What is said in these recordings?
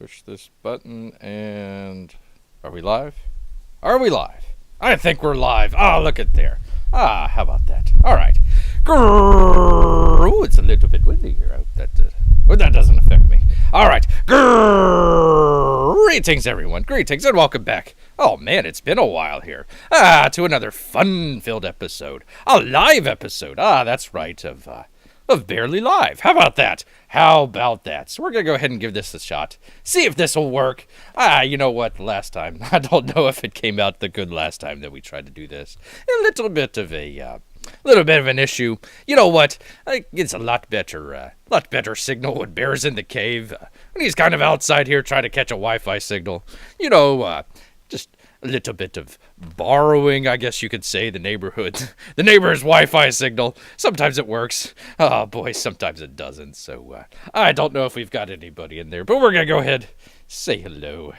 push this button and... Are we live? Are we live? I think we're live. Oh, look at there. How about that? All right. Ooh, it's a little bit windy here. I hope that doesn't affect me. All right. Greetings, everyone. Greetings, and welcome back. Oh, man, it's been a while here. To another fun-filled episode. A live episode. That's right, of Barely Live. How about that? How about that? So we're going to go ahead and give this a shot. See if this will work. You know what? Last time, I don't know if it came out the good last time that we tried to do this. A little bit of an issue. You know what? It's a lot better signal when Bear's in the cave. When he's kind of outside here trying to catch a Wi-Fi signal. Just a little bit of borrowing, I guess you could say, the neighbor's Wi-Fi signal. Sometimes it works. Oh, boy, sometimes it doesn't. So, I don't know if we've got anybody in there, but we're going to go ahead say hello.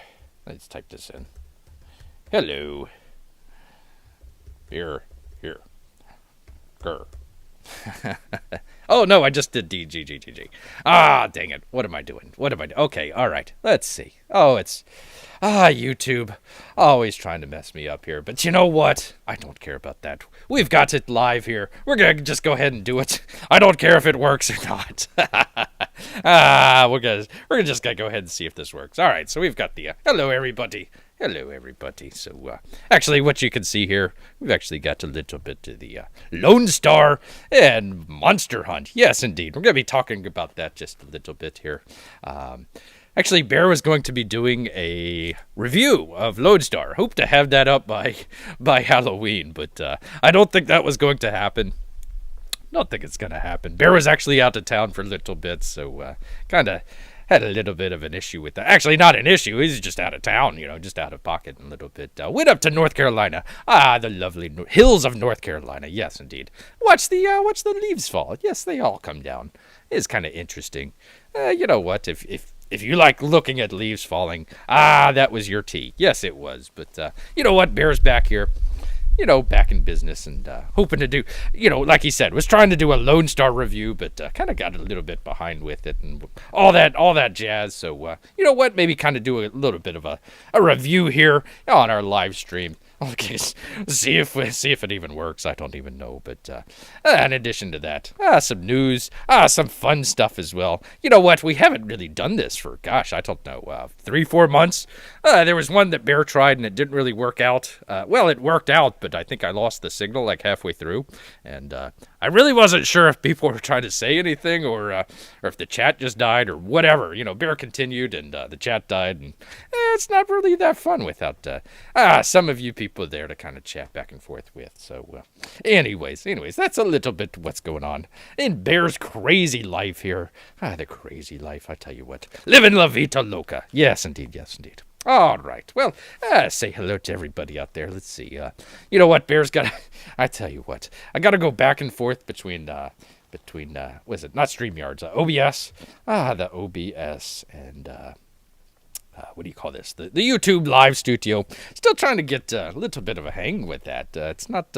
Let's type this in. Hello. Here. Grr. Oh, no, I just did DGGGG. Dang it. What am I doing? Okay, all right. Let's see. Oh, it's... YouTube. Always trying to mess me up here. But you know what? I don't care about that. We've got it live here. We're going to just go ahead and do it. I don't care if it works or not. We're gonna just go ahead and see if this works. All right, so we've got the... hello, everybody. Hello, everybody. So, actually, what you can see here, we've actually got a little bit of the Lone Star and Monster Hunt. Yes, indeed. We're going to be talking about that just a little bit here. Actually, Bear was going to be doing a review of Lone Star. Hope to have that up by Halloween, but I don't think that was going to happen. Don't think it's going to happen. Bear was actually out of town for a little bit, so kind of had a little bit of an issue with that. Actually, not an issue. He's just out of town, just out of pocket a little bit. Went up to North Carolina. The lovely hills of North Carolina. Yes, indeed. Watch the leaves fall. Yes, they all come down. It's kind of interesting. You know what? If you like looking at leaves falling, that was your tea. Yes, it was. But you know what? Bear's back here. Back in business and hoping to do, like he said, was trying to do a Lone Star review, but kind of got a little bit behind with it and all that jazz. So, you know what? Maybe kind of do a little bit of a review here on our live stream. Okay, see if it even works. I don't even know. But in addition to that, some news, some fun stuff as well. You know what? We haven't really done this for, gosh, I don't know, 3-4 months. There was one that Bear tried and it didn't really work out. Well, it worked out, but I think I lost the signal like halfway through. And I really wasn't sure if people were trying to say anything or if the chat just died or whatever. Bear continued and the chat died. And it's not really that fun without some of you people there to kind of chat back and forth with. So, anyways, that's a little bit what's going on in Bear's crazy life here. The crazy life, I tell you what. Living La Vita Loca. Yes, indeed. All right. Well, say hello to everybody out there. Let's see. You know what? Bear's got... I tell you what. I got to go back and forth between what is it? Not StreamYards. OBS. The OBS and... what do you call this? The YouTube live studio. Still trying to get a little bit of a hang with that. It's not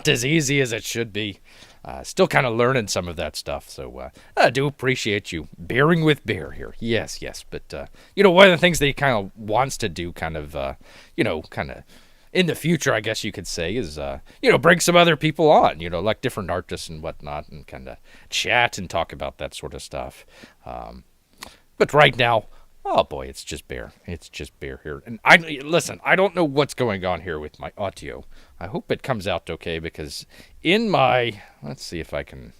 as easy as it should be. Still kind of learning some of that stuff. So I do appreciate you bearing with Bear here. Yes. But, one of the things that he kind of wants to do kind of in the future, I guess you could say, is, bring some other people on, like different artists and whatnot and kind of chat and talk about that sort of stuff. But right now, oh boy, it's just Bear. It's just Bear here. And I don't know what's going on here with my audio. I hope it comes out okay because let me see if I can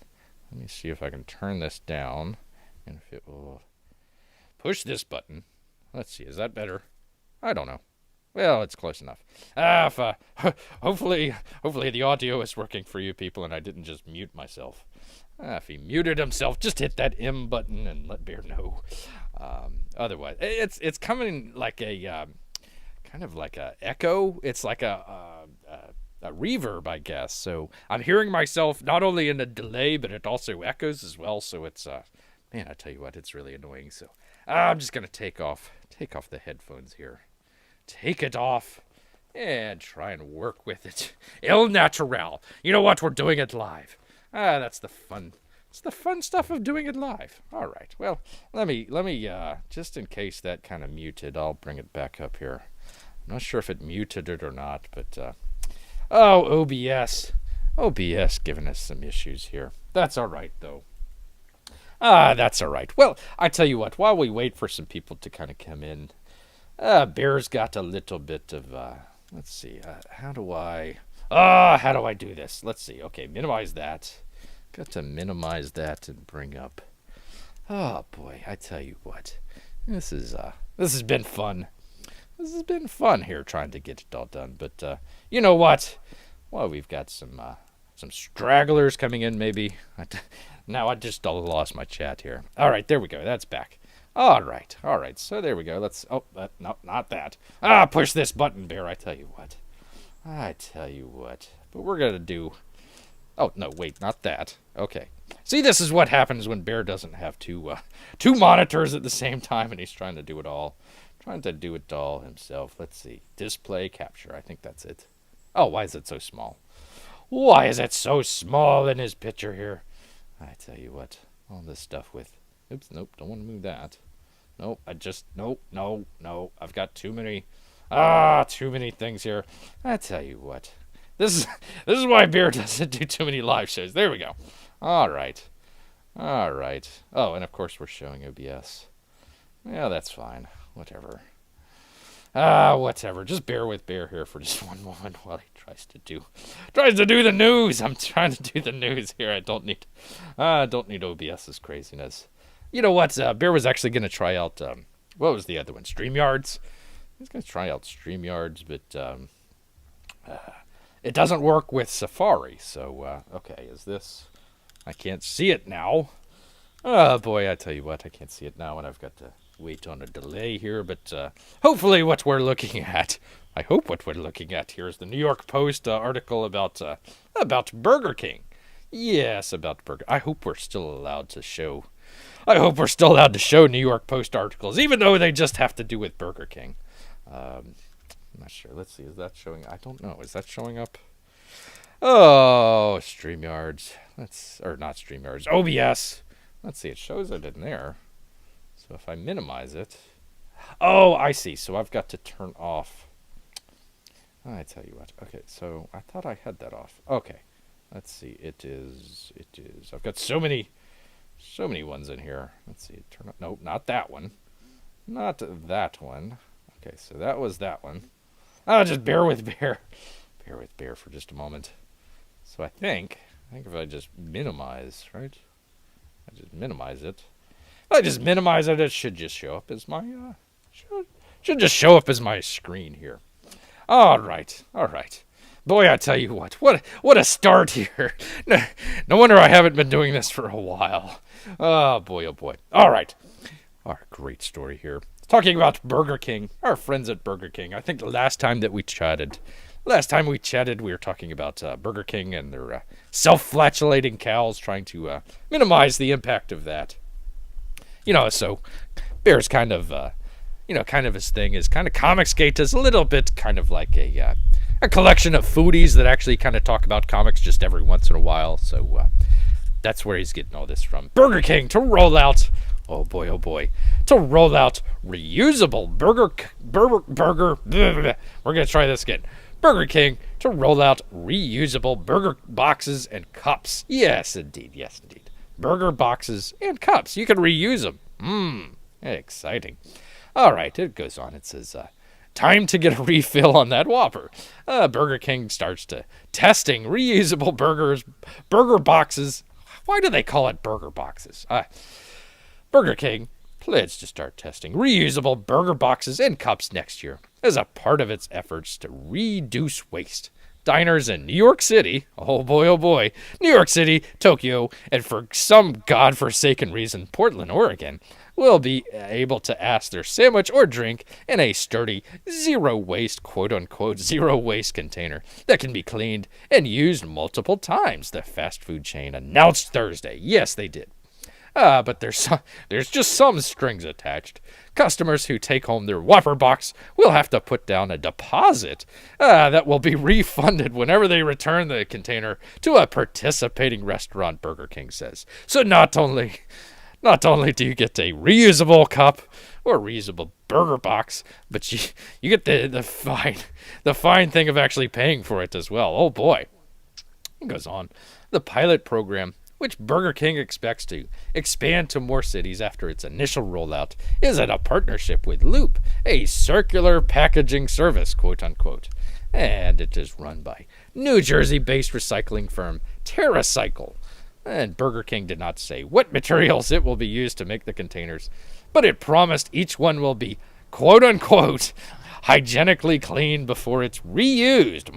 turn this down and if it will push this button. Let's see, is that better? I don't know. Well, it's close enough. Hopefully the audio is working for you people and I didn't just mute myself. If he muted himself, just hit that M button and let Bear know. Otherwise, it's coming like a kind of like a echo. It's like a reverb, I guess. So I'm hearing myself not only in a delay, but it also echoes as well. So it's man, I tell you what, it's really annoying. So I'm just gonna take off the headphones here, take it off, and try and work with it. El natural. You know what? We're doing it live. That's the fun It's the fun stuff of doing it live. All right. Well, let me just in case that kind of muted, I'll bring it back up here. I'm not sure if it muted it or not, but oh, OBS giving us some issues here. That's all right though. That's all right. Well, I tell you what, while we wait for some people to kind of come in, Bear's got a little bit of let's see. How do I do this? Let's see. Okay, minimize that. Got to minimize that and bring up. Oh boy, I tell you what, this has been fun. This has been fun here trying to get it all done. But you know what? Well, we've got some stragglers coming in. Maybe now I just lost my chat here. All right, there we go. That's back. All right. So there we go. Let's. Oh, no, not that. Push this button, Bear. I tell you what. But we're gonna do. Oh, no, wait, not that. Okay. See, this is what happens when Bear doesn't have two monitors at the same time and he's trying to do it all. Trying to do it all himself. Let's see. Display capture. I think that's it. Oh, why is it so small? Why is it so small in his picture here? I tell you what. All this stuff with... Oops, nope, don't want to move that. Nope, no. I've got too many things here. I tell you what. This is why Bear doesn't do too many live shows. There we go. All right. Oh, and of course we're showing OBS. Yeah, that's fine. Whatever. Just bear with Bear here for just one moment while he tries to do the news. I'm trying to do the news here. I don't need OBS's craziness. You know what? Bear was actually going to try out what was the other one? StreamYards. He's going to try out StreamYards, but it doesn't work with Safari. So, okay, is this... I can't see it now. Oh, boy, I tell you what, I can't see it now, and I've got to wait on a delay here. But hopefully I hope what we're looking at here is the New York Post article about Burger King. Yes, about Burger. I hope we're still allowed to show New York Post articles, even though they just have to do with Burger King. I'm not sure. Let's see. Is that showing? I don't know. Is that showing up? Oh, StreamYards. Not StreamYards. OBS. Let's see. It shows it in there. So if I minimize it. Oh, I see. So I've got to turn off. I tell you what. Okay. So I thought I had that off. Okay. Let's see. It is. I've got so many ones in here. Let's see. Turn on. No, not that one. Not that one. Okay. So that was that one. Just bear with Bear. Bear with Bear for just a moment. So I think if I just minimize, right? I just minimize it. If I just minimize it, it should just show up as my should just show up as my screen here. All right. Boy, I tell you what a start here. No wonder I haven't been doing this for a while. Oh boy. All right. Our great story here. Talking about Burger King, our friends at Burger King. I think the last time we chatted, we were talking about Burger King and their self-flatulating cows, trying to minimize the impact of that. So Bear's kind of his thing is kind of Comicsgate is a little bit kind of like a collection of foodies that actually kind of talk about comics just every once in a while. So that's where he's getting all this from. Burger King to roll out. Oh boy, to roll out reusable burger. We're gonna try this again. Burger King to roll out reusable burger boxes and cups. Yes, indeed. Burger boxes and cups. You can reuse them. Exciting. All right, it goes on. It says, time to get a refill on that Whopper. Burger King starts to testing reusable burger boxes. Why do they call it burger boxes? Burger King pledged to start testing reusable burger boxes and cups next year as a part of its efforts to reduce waste. Diners in New York City, oh boy, New York City, Tokyo, and for some godforsaken reason, Portland, Oregon, will be able to ask their sandwich or drink in a sturdy, zero-waste, quote-unquote, zero-waste container that can be cleaned and used multiple times, the fast food chain announced Thursday. Yes, they did. But there's just some strings attached. Customers who take home their Whopper box will have to put down a deposit that will be refunded whenever they return the container to a participating restaurant, Burger King says. So not only do you get a reusable cup or reusable burger box, but you get the fine thing of actually paying for it as well. Oh boy. It goes on. The pilot program, which Burger King expects to expand to more cities after its initial rollout, is in a partnership with Loop, a circular packaging service, quote unquote. And it is run by New Jersey-based recycling firm TerraCycle. And Burger King did not say what materials it will be used to make the containers, but it promised each one will be, quote unquote, hygienically clean before it's reused.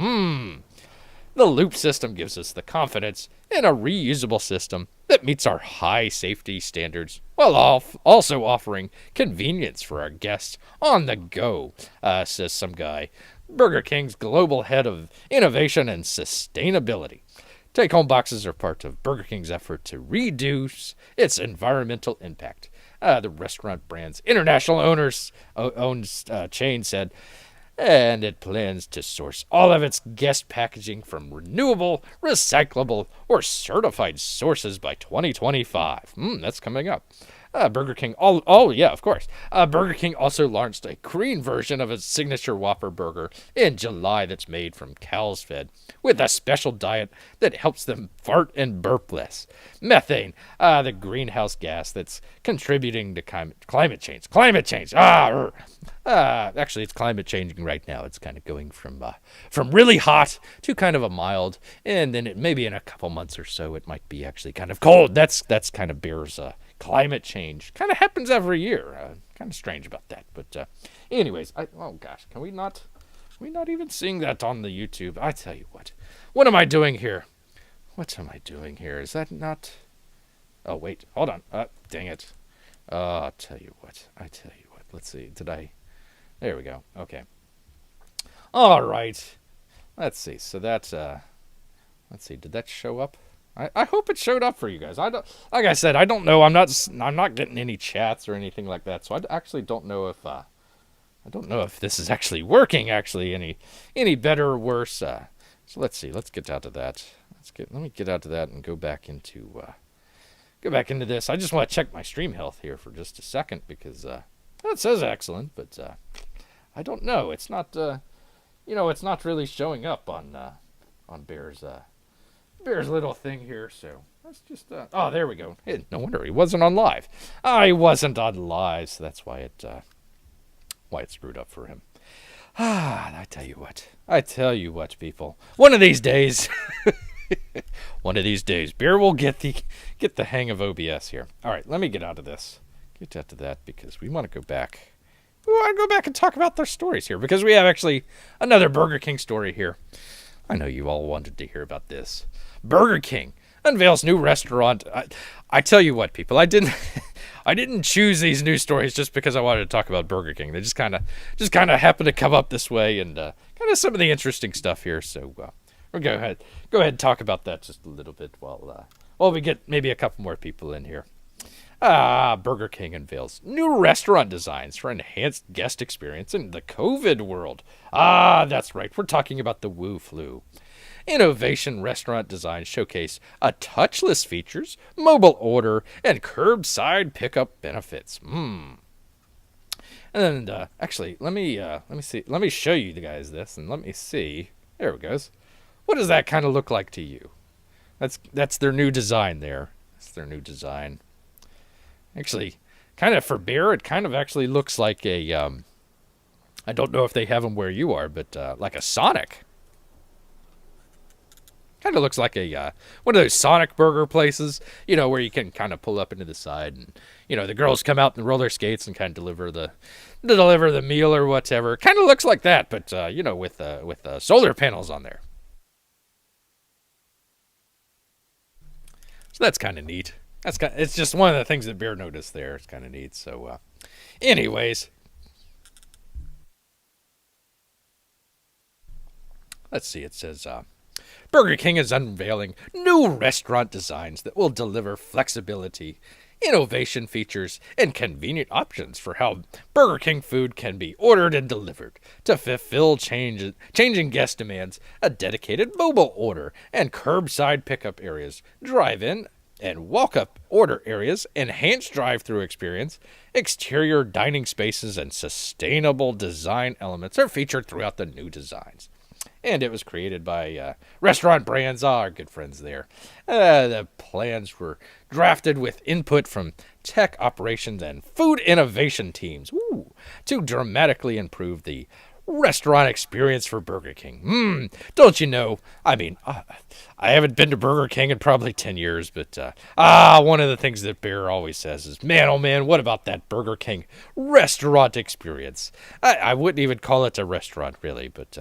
The Loop system gives us the confidence in a reusable system that meets our high safety standards while also offering convenience for our guests on the go, says some guy, Burger King's global head of innovation and sustainability. Take-home boxes are part of Burger King's effort to reduce its environmental impact. The restaurant brand's international owns chain said, and it plans to source all of its guest packaging from renewable, recyclable, or certified sources by 2025. That's coming up. Burger King, yeah, of course. Burger King also launched a green version of its signature Whopper burger in July that's made from cow's fed, with a special diet that helps them fart and burp less. Methane, the greenhouse gas that's contributing to climate change. Actually, it's climate changing right now. It's kind of going from really hot to kind of a mild, and then maybe in a couple months or so, it might be actually kind of cold. That's kind of bears climate change. Kind of happens every year. Kind of strange about that. But anyways, oh gosh, can we not even seeing that on the YouTube? I tell you what am I doing here? What am I doing here? Is that not? Oh wait, hold on. Dang it. I tell you what. Let's see. There we go. Okay. All right. Let's see. So that's let's see. Did that show up? I hope it showed up for you guys. Like I said, I don't know. I'm not getting any chats or anything like that. So I actually don't know if this is actually working any better or worse. So let's see. Let's get out of that. Let me get out of that and go back into this. I just want to check my stream health here for just a second because it says excellent, but I don't know. It's not it's not really showing up on Bear's little thing here, so let's just oh, there we go. No wonder he wasn't on live. I wasn't on live, so that's why it screwed up for him. I tell you what, people. One of these days Bear will get the hang of OBS here. All right, let me get out of this. Get out of that because we want to go back. We want to go back and talk about their stories here because we have actually another Burger King story here. I know you all wanted to hear about this. Burger King unveils new restaurant. I tell you what, people, I didn't choose these news stories just because I wanted to talk about Burger King. They just kind of happened to come up this way, and kind of some of the interesting stuff here. So we'll go ahead and talk about that just a little bit while we get maybe a couple more people in here. Burger King unveils new restaurant designs for enhanced guest experience in the COVID world. That's right. We're talking about the Wu Flu. Innovation restaurant designs showcase a touchless features, mobile order, and curbside pickup benefits. And actually, let me see. Let me show you guys this, and let me see. There it goes. What does that kind of look like to you? That's their new design there. That's their new design. Actually, kind of for Bear, it kind of actually looks like a. I don't know if they have them where you are, but like a Sonic. Kind of looks like a one of those Sonic burger places, where you can kind of pull up into the side, and the girls come out in roller skates and kind of deliver the meal or whatever. Kind of looks like that, but with solar panels on there. So that's kind of neat. It's just one of the things that Bear noticed there. It's kind of neat. So, anyways, let's see. It says. Burger King is unveiling new restaurant designs that will deliver flexibility innovation features, and convenient options for how Burger King food can be ordered and delivered. To fulfill changing guest demands, a dedicated mobile order and curbside pickup areas, drive-in and walk-up order areas, enhanced drive-through experience, exterior dining spaces, and sustainable design elements are featured throughout the new designs. And it was created by Restaurant Brands, our good friends there. The plans were drafted with input from tech operations and food innovation teams to dramatically improve the restaurant experience for Burger King. Don't you know? I mean, I haven't been to Burger King in probably 10 years, but one of the things that Bear always says is, man, oh man, what about that Burger King restaurant experience? I wouldn't even call it a restaurant, really, but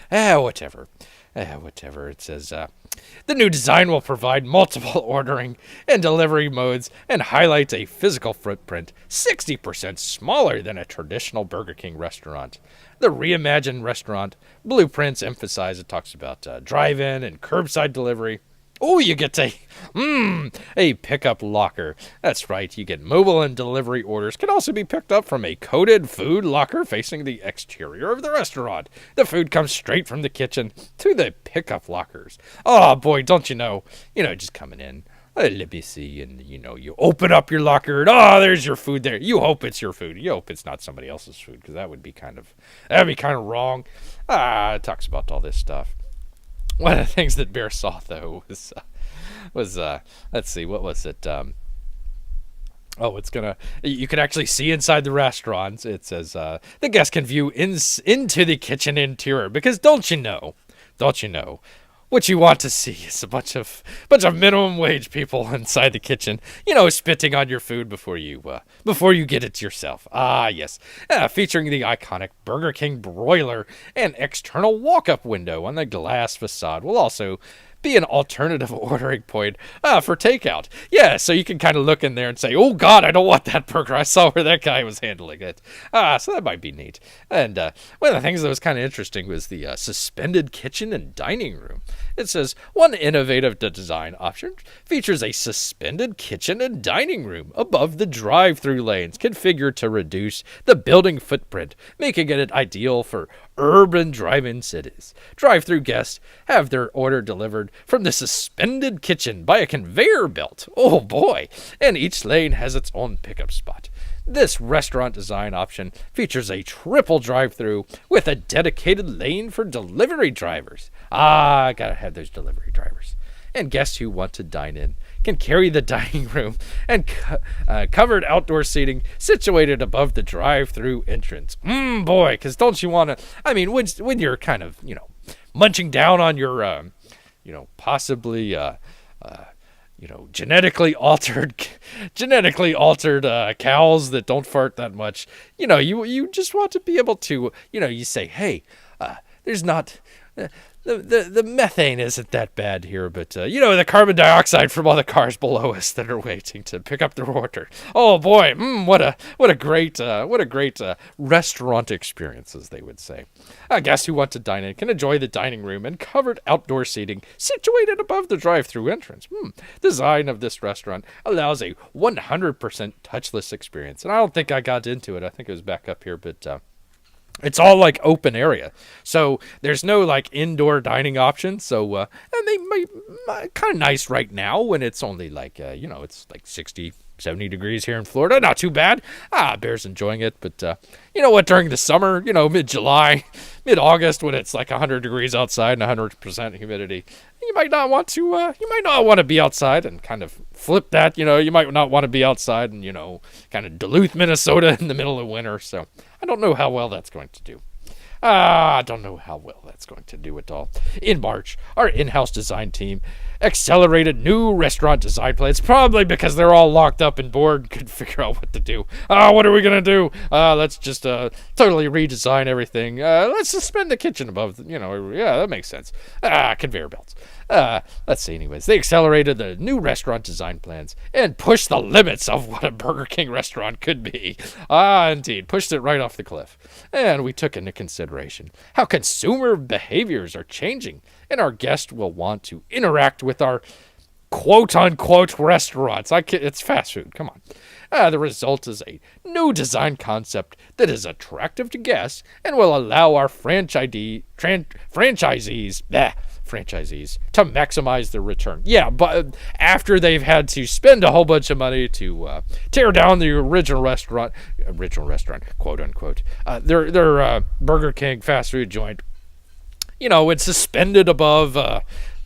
whatever. Whatever. It says, the new design will provide multiple ordering and delivery modes and highlights a physical footprint 60% smaller than a traditional Burger King restaurant. The reimagined restaurant blueprints emphasize, it talks about drive-in and curbside delivery. Oh, you get a pickup locker. That's right, you get mobile and delivery orders can also be picked up from a coded food locker facing the exterior of the restaurant. The food comes straight from the kitchen to the pickup lockers. Oh boy, don't you know, just coming in. Let me see, and you open up your locker, and there's your food there. You hope it's your food. You hope it's not somebody else's food, because that'd be kind of wrong. It talks about all this stuff. One of the things that Bear saw, though, was let's see, what was it? You can actually see inside the restaurants. It says the guest can view into the kitchen interior, because don't you know, what you want to see is a bunch of minimum wage people inside the kitchen, spitting on your food before you get it yourself. Yes. Featuring the iconic Burger King broiler and external walk-up window on the glass facade will also be an alternative ordering point for takeout. Yeah, so you can kind of look in there and say, oh God, I don't want that burger. I saw where that guy was handling it. So that might be neat. And one of the things that was kind of interesting was the suspended kitchen and dining room. It says, one innovative design option features a suspended kitchen and dining room above the drive-through lanes, configured to reduce the building footprint, making it ideal for urban drive-in cities. Drive-through guests have their order delivered from the suspended kitchen by a conveyor belt. Oh boy! And each lane has its own pickup spot. This restaurant design option features a triple drive-through with a dedicated lane for delivery drivers. Gotta have those delivery drivers. And guests who want to dine in can carry the dining room and covered outdoor seating situated above the drive-through entrance. Boy, because don't you want to, when you're kind of, munching down on your, possibly, genetically altered cows that don't fart that much, you just want to be able to, you say, hey, there's not... The methane isn't that bad here, but the carbon dioxide from all the cars below us that are waiting to pick up their order. Oh boy, what a great restaurant experience, as they would say. Guests who want to dine in can enjoy the dining room and covered outdoor seating situated above the drive-through entrance. Design of this restaurant allows a 100% touchless experience, and I don't think I got into it. I think it was back up here, but. It's all like open area. So there's no like indoor dining option. So, and they might kind of nice right now when it's only like, it's like 60, 70 degrees here in Florida. Not too bad. Bear's enjoying it. But, you know what, during the summer, mid-July, mid-August, when it's like 100 degrees outside and 100% humidity, you might not want to be outside and kind of flip that. You might not want to be outside and, kind of Duluth, Minnesota in the middle of winter. So I don't know how well that's going to do. I don't know how well that's going to do at all. In March, our in-house design team accelerated new restaurant design plans, probably because they're all locked up and bored and couldn't figure out what to do. What are we going to do? Let's just totally redesign everything. Let's suspend the kitchen above, yeah, that makes sense. Conveyor belts. Let's see, anyways. They accelerated the new restaurant design plans and pushed the limits of what a Burger King restaurant could be. Indeed. Pushed it right off the cliff. And we took into consideration how consumer behaviors are changing, and our guests will want to interact with our quote-unquote restaurants. It's fast food. Come on. The result is a new design concept that is attractive to guests and will allow our franchisees to maximize their return. Yeah, but after they've had to spend a whole bunch of money to tear down the original restaurant, quote unquote, their Burger King fast food joint. It's suspended above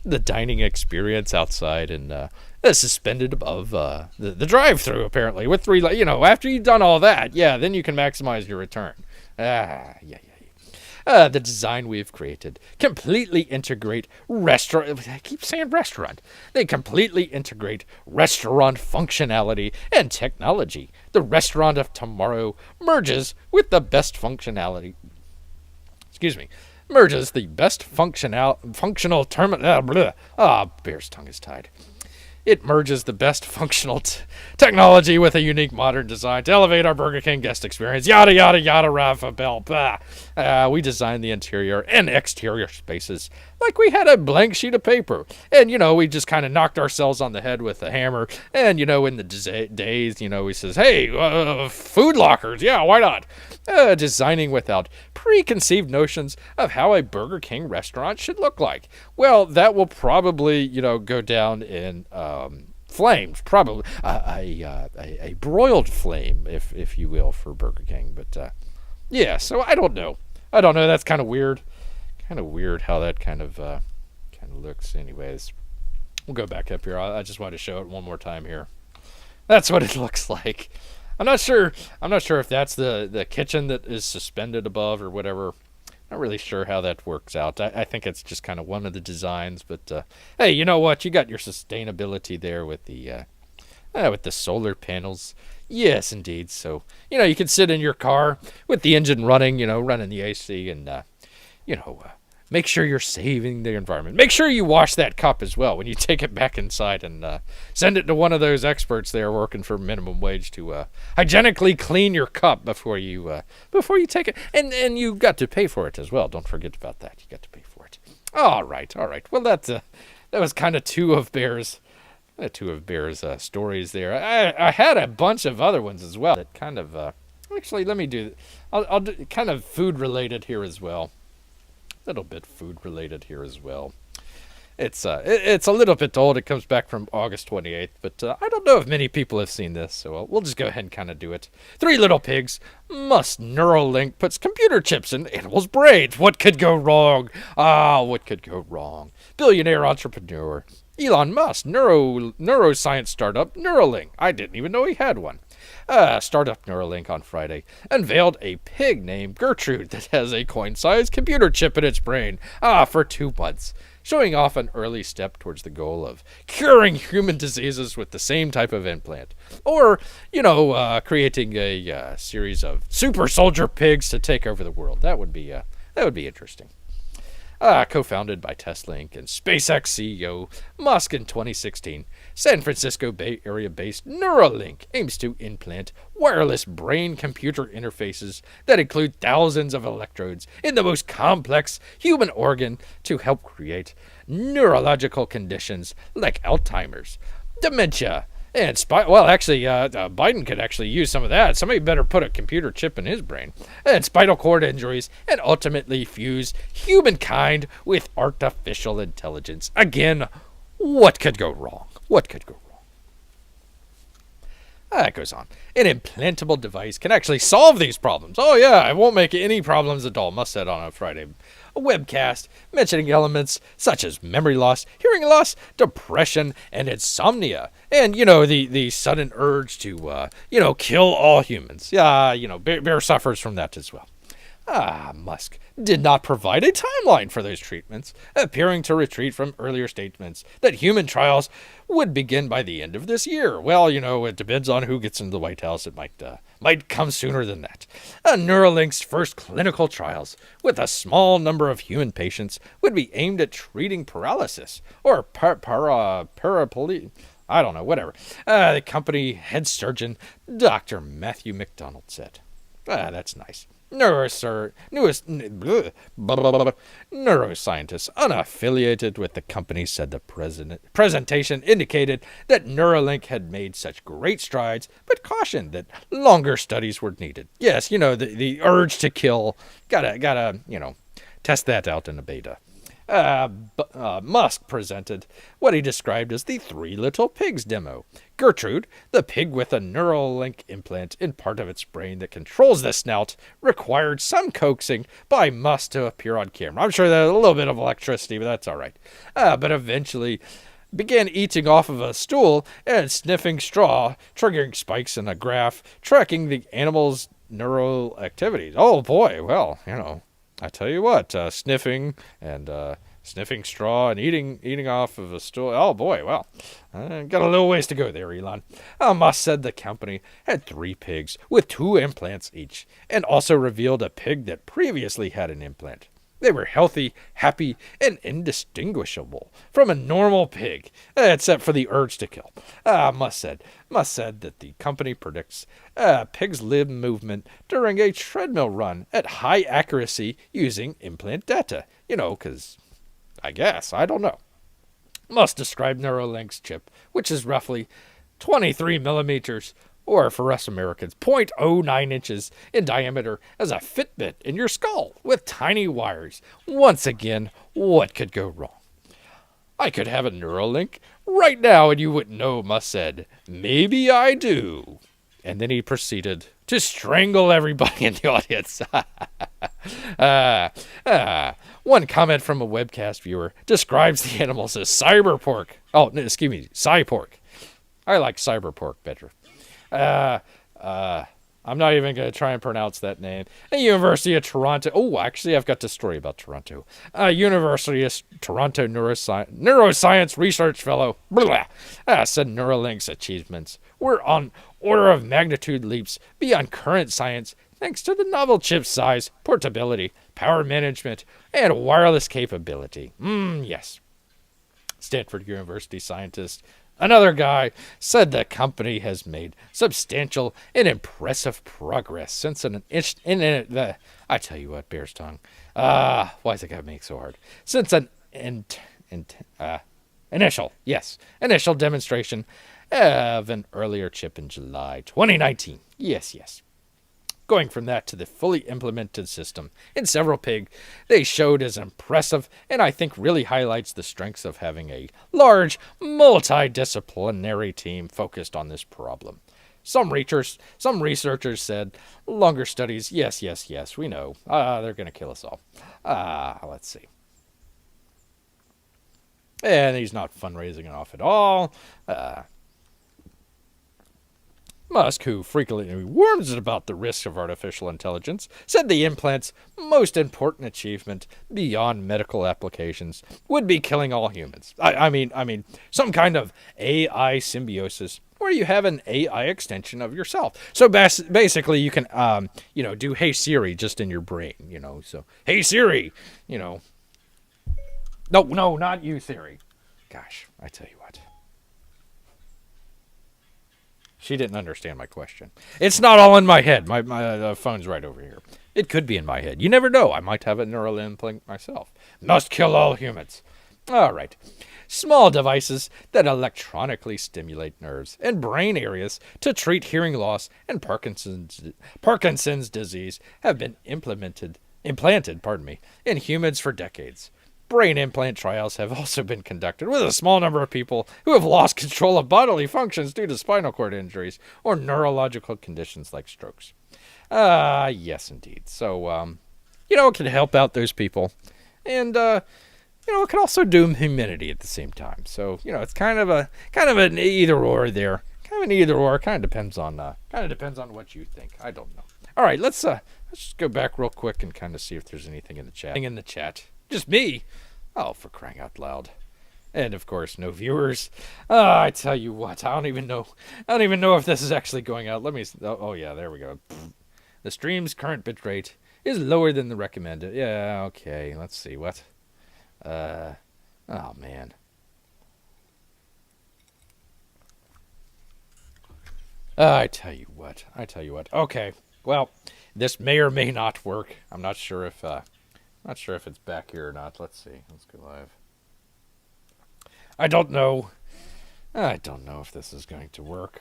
the dining experience outside, and suspended above the drive-through, apparently, with three. After you've done all that, then you can maximize your return. The design we've created completely integrate restaurant. I keep saying restaurant. They completely integrate restaurant functionality and technology. The restaurant of tomorrow merges with the best functionality. Merges the best functional terminal. Bear's tongue is tied. It merges the best functional technology with a unique modern design to elevate our Burger King guest experience. Yada, yada, yada, Rafa Bell. We designed the interior and exterior spaces like we had a blank sheet of paper. And, we just kind of knocked ourselves on the head with a hammer. And, in the days, he says, hey, food lockers. Yeah, why not? Designing without preconceived notions of how a Burger King restaurant should look like. Well, that will probably, go down in flames, probably a broiled flame, if you will, for Burger King. But so I don't know. That's kind of weird. Kind of weird how that kind of looks. Anyways, we'll go back up here. I just wanted to show it one more time here. That's what it looks like. I'm not sure if that's the kitchen that is suspended above or whatever. Not really sure how that works out. I think it's just kind of one of the designs. But hey, you know what? You got your sustainability there with the solar panels. Yes, indeed. So you can sit in your car with the engine running. Running the AC, and make sure you're saving the environment. Make sure you wash that cup as well when you take it back inside, and send it to one of those experts there working for minimum wage to hygienically clean your cup before you take it. And you got to pay for it as well. Don't forget about that. You got to pay for it. All right. Well, that was kind of two of Bear's stories there. I had a bunch of other ones as well that kind of actually, let me do. I'll do kind of food related here as well. Little bit food related here as well. It's a little bit old. It comes back from August 28th, but I don't know if many people have seen this, so we'll just go ahead and kind of do it. 3 little pigs must Neuralink puts computer chips in animals' brains. What could go wrong? What could go wrong? Billionaire entrepreneur Elon Musk, neuroscience startup Neuralink. I didn't even know he had one. Startup Neuralink on Friday unveiled a pig named Gertrude that has a coin-sized computer chip in its brain for 2 months, showing off an early step towards the goal of curing human diseases with the same type of implant. Or, creating a series of super soldier pigs to take over the world. That would be interesting. Co-founded by Tesla Inc. and SpaceX CEO Musk in 2016, San Francisco Bay Area-based Neuralink aims to implant wireless brain-computer interfaces that include thousands of electrodes in the most complex human organ to help neurological conditions like Alzheimer's, dementia, and Biden could actually use some of that. Somebody better put a computer chip in his brain. And spinal cord injuries, and ultimately fuse humankind with artificial intelligence. Again, what could go wrong? It goes on. An implantable device can actually solve these problems. Oh yeah, it won't make any problems at all. Musk said on a Friday a webcast mentioning elements such as memory loss, hearing loss, depression, and insomnia. And, the sudden urge to, kill all humans. Bear suffers from that as well. Musk did not provide a timeline for those treatments, appearing to retreat from earlier statements that human trials would begin by the end of this year. Well, it depends on who gets into the White House. It might come sooner than that. Neuralink's first clinical trials with a small number of human patients would be aimed at treating paralysis or paraplegia. I don't know, whatever. The company head surgeon, Dr. Matthew McDonald, said. That's nice. Neuroscientists unaffiliated with the company said the presentation indicated that Neuralink had made such great strides, but cautioned that longer studies were needed. Yes, the urge to kill, gotta, test that out in a beta. Musk presented what he described as the Three Little Pigs demo. Gertrude, the pig with a Neuralink implant in part of its brain that controls the snout, required some coaxing by Musk to appear on camera. I'm sure there's a little bit of electricity, but that's all right. But eventually began eating off of a stool and sniffing straw, triggering spikes in a graph, tracking the animal's neural activities. Oh boy, well, I tell you what, sniffing and sniffing straw and eating off of a stool. Oh boy, well, got a little ways to go there, Elon. Musk said the company had 3 pigs with 2 implants each, and also revealed a pig that previously had an implant. They were healthy, happy, and indistinguishable from a normal pig, except for the urge to kill. Musk said that the company predicts pig's limb movement during a treadmill run at high accuracy using implant data. Because I guess, I don't know. Musk described Neuralink's chip, which is roughly 23 millimeters, or for us Americans, 0.09 inches in diameter, as a Fitbit in your skull with tiny wires. Once again, what could go wrong? I could have a Neuralink right now and you wouldn't know, Musk said. Maybe I do. And then he proceeded to strangle everybody in the audience. One comment from a webcast viewer describes the animals as cyberpork. Oh, no, excuse me, cypork. I like cyberpork better. I'm not even going to try and pronounce that name. At University of Toronto. Oh, actually, I've got the story about Toronto. University of Toronto neuroscience research fellow said Neuralink's achievements were on order of magnitude leaps beyond current science, thanks to the novel chip size, portability, power management, and wireless capability. Yes. Stanford University scientist, another guy, said the company has made substantial and impressive progress since I tell you what, bear's tongue. Why is it gotta make so hard? Since an initial demonstration of an earlier chip in July 2019. Yes. Going from that to the fully implemented system in several pig, they showed is impressive, and I think really highlights the strengths of having a large, multidisciplinary team focused on this problem. Some researchers said, longer studies, yes, we know. They're going to kill us all. Let's see. And he's not fundraising enough at all. Musk, who frequently warns about the risks of artificial intelligence, said the implant's most important achievement beyond medical applications would be killing all humans. I mean, some kind of AI symbiosis where you have an AI extension of yourself. So basically, you can, do Hey Siri just in your brain. So Hey Siri, No, not you, Siri. Gosh, I tell you what. She didn't understand my question. It's not all in my head. My phone's right over here. It could be in my head. You never know. I might have a neural implant myself. Must kill all humans. All right. Small devices that electronically stimulate nerves and brain areas to treat hearing loss and Parkinson's disease have been implanted, in humans for decades. Brain implant trials have also been conducted with a small number of people who have lost control of bodily functions due to spinal cord injuries or neurological conditions like strokes. Yes, indeed. So, it can help out those people. And, it can also doom humanity at the same time. So, it's kind of an either or there. Kind of an either or. Kind of depends on what you think. I don't know. All right, let's just go back real quick and kind of see if there's anything in the chat. Just me? Oh, for crying out loud. And of course, no viewers. I tell you what, I don't even know if this is actually going out. Let me, oh yeah, there we go. The stream's current bitrate is lower than the recommended. Yeah, okay, let's see, what? Oh man. I tell you what. Okay. Well, this may or may not work. I'm not sure if it's back here or not. Let's see. Let's go live. I don't know. I don't know if this is going to work.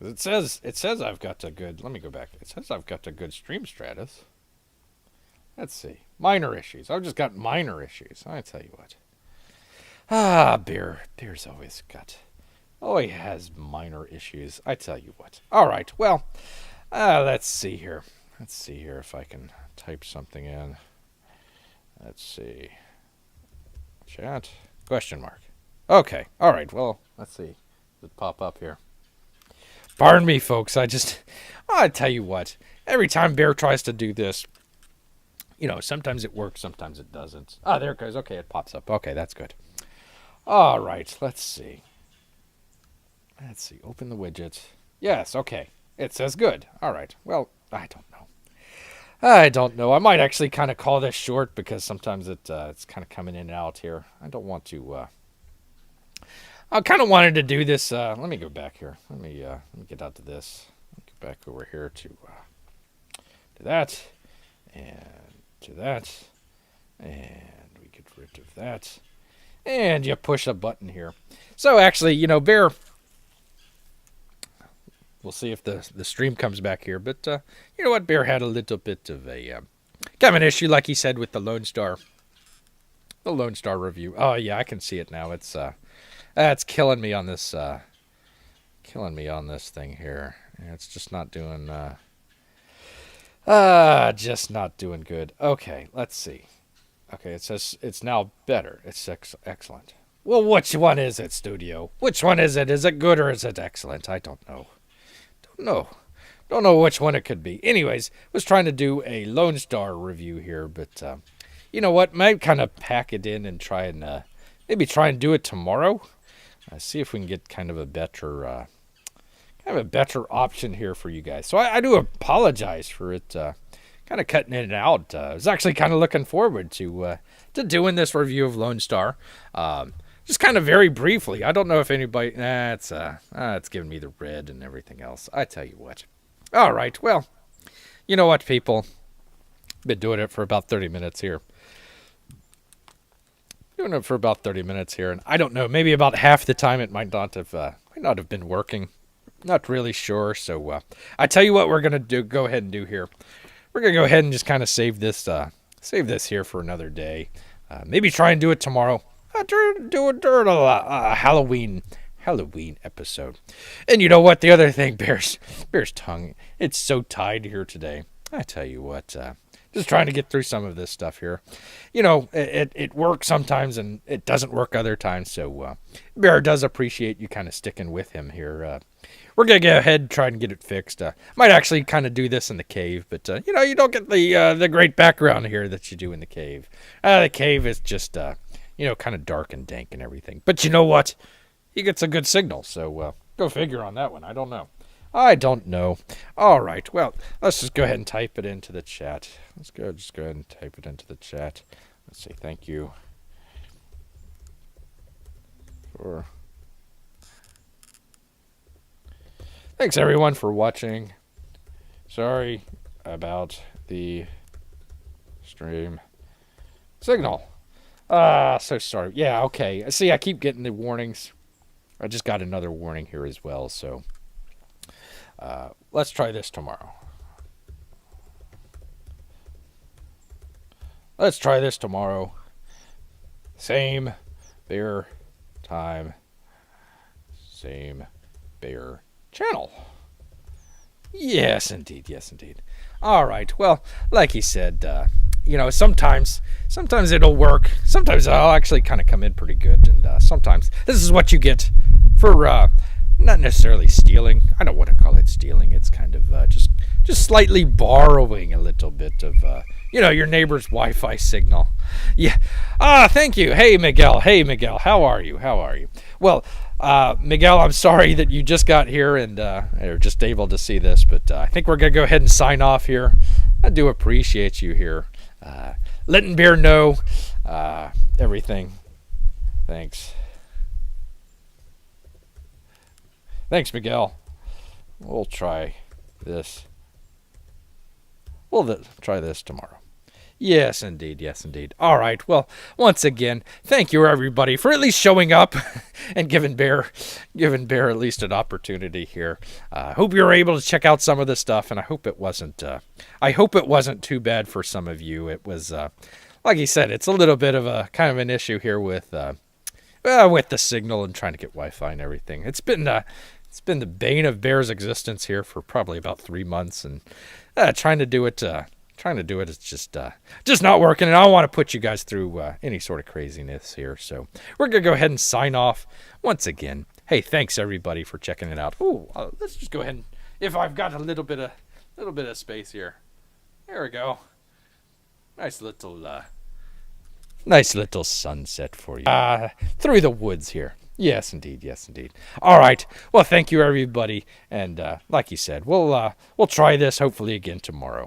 It says I've got a good. Let me go back. It says I've got a good stream status. Let's see. Minor issues. I've just got minor issues. I tell you what. Beer's always got. Oh, he has minor issues. I tell you what. All right. Well, let's see here. Let's see here if I can type something in. Let's see. Chat. Question mark. Okay. All right. Well, let's see. Does it pop up here? Pardon me, folks. I tell you what. Every time Bear tries to do this, sometimes it works, sometimes it doesn't. There it goes. Okay, it pops up. Okay, that's good. All right. Let's see. Open the widget. Yes. Okay. It says good. All right. Well, I don't know. I might actually kind of call this short because sometimes it's kind of coming in and out here. I don't want to. I kind of wanted to do this. Let me go back here. Let me get out to this. Let me get back over here to that and to that, and we get rid of that, and you push a button here. So actually, Bear. We'll see if the stream comes back here. But you know what? Bear had a little bit of a kind of an issue, like he said, with the Lone Star review. Oh yeah, I can see it now. It's killing me on this thing here. It's just not doing good. Okay, let's see. Okay, it says it's now better. It's excellent. Well, which one is it, Studio? Which one is it? Is it good or is it excellent? I don't know. Don't know which one it could be. Anyways, was trying to do a Lone Star review here, but you know what? Might kind of pack it in and maybe try and do it tomorrow. See if we can get kind of a better option here for you guys. So I do apologize for it kind of cutting in and out. I was actually kind of looking forward to doing this review of Lone Star. Just kind of very briefly. I don't know if anybody. It's giving me the red and everything else. I tell you what. All right. Well, you know what, people. Been doing it for about 30 minutes here. And I don't know. Maybe about half the time it might not have been working. Not really sure. So I tell you what, we're gonna go ahead and do here. We're gonna go ahead and just kind of save this here for another day. Maybe try and do it tomorrow. Do it during a Halloween episode. And you know what? The other thing, Bear's tongue. It's so tied here today. I tell you what. Just trying to get through some of this stuff here. It works sometimes and it doesn't work other times. So Bear does appreciate you kind of sticking with him here. We're going to go ahead and try and get it fixed. Might actually kind of do this in the cave, but you don't get the great background here that you do in the cave. The cave is just kind of dark and dank and everything. But you know what? He gets a good signal, so go figure on that one. I don't know. All right. Well, let's just go ahead and type it into the chat. Just go ahead and type it into the chat. Let's say thank you for. Thanks everyone for watching. Sorry about the stream signal. So sorry. Yeah, okay. See, I keep getting the warnings. I just got another warning here as well, so let's try this tomorrow. Same Bear time. Same Bear channel. Yes, indeed. All right. Well, like he said, sometimes it'll work. Sometimes I'll actually kind of come in pretty good, and sometimes this is what you get for not necessarily stealing. I don't want to call it stealing. It's kind of just slightly borrowing a little bit of your neighbor's Wi-Fi signal. Yeah. Thank you. Hey Miguel. How are you? Well, Miguel, I'm sorry that you just got here and are just able to see this, but I think we're gonna go ahead and sign off here. I do appreciate you here. Letting Bear know everything. Thanks, Miguel. We'll try this we'll try this tomorrow. Yes, indeed. Yes, indeed. All right. Well, once again, thank you everybody for at least showing up and giving Bear at least an opportunity here. Hope you were able to check out some of this stuff, and I hope it wasn't too bad for some of you. It was, like he said, it's a little bit of a kind of an issue here with the signal and trying to get Wi-Fi and everything. It's been the bane of Bear's existence here for probably about 3 months, and trying to do it is just not working, and I don't want to put you guys through any sort of craziness here. So we're gonna go ahead and sign off once again. Hey, thanks everybody for checking it out. Ooh, let's just go ahead and, if I've got a little bit of space here, there we go. Nice little sunset for you through the woods here. Yes, indeed. Yes, indeed. All right. Well, thank you everybody, and like you said, we'll try this hopefully again tomorrow.